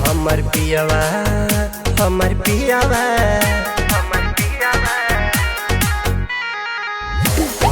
हमर पियावा हमर पियावा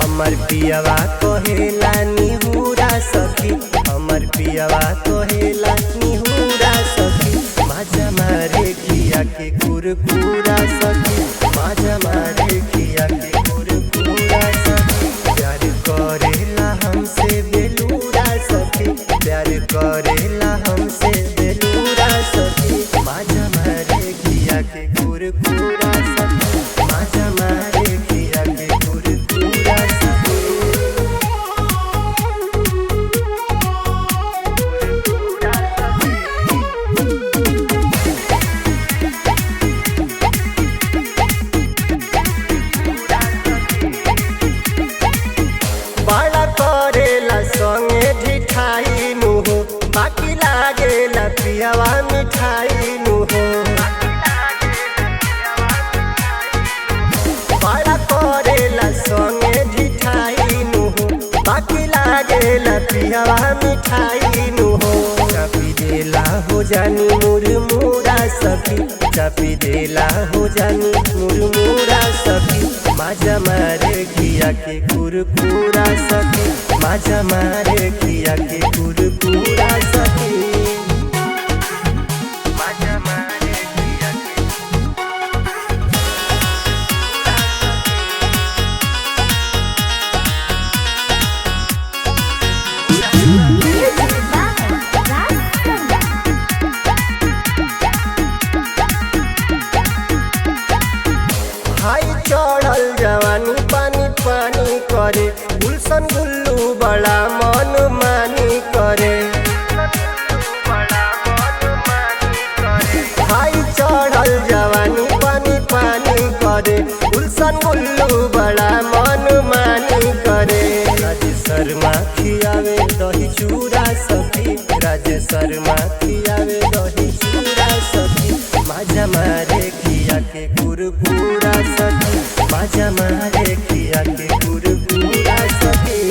हमर पियावा कहेला निहुरा सखी, हमर पियावा कहेला निहुरा सखी। माजा मारे खिया के कुरकुरा सखी, माजा मारे खिया के कुरकुरा सखी। प्यार करेला हमसे बेलूरा सखी, प्यार करेला हमसे बेलूरा सखी। माजा मारे खिया के कुरकुरा सखी, माजा मारे खिया के कुरकुरा सखी। बड़ा करेला संगे ढिठाई नु हो, बाकी लागेला पियावा मिठाई नु हो। बड़ा करेला संगे ढिठाई नु हो, बाकी लागेला पियावा मिठाई नु हो। चापी देला हो जानी मुरमुरा सखी, चापी देला हो जानी मुरमुरा सखी। माजा मारे खिया के कुरकुरा सखी, माजा मारे खिया के कुरकुरा सखी। माजा मारे खिया के हाई चढ़ल जवानी पानी पानी करे, गुलशन गुल्लू बड़ा मन मानी करे। हाई चढ़ल जवानी पानी पानी करे, गुलशन गुल्लू बड़ा मन मानी करे। राजे शर्मा खियावे दही चूड़ा सखी, राजे शर्मा खियावे दही चूड़ा सखी। माजा मारे खिया के कुरकुरा सखी, माजा मारे खिया के कुरकुरा सखी।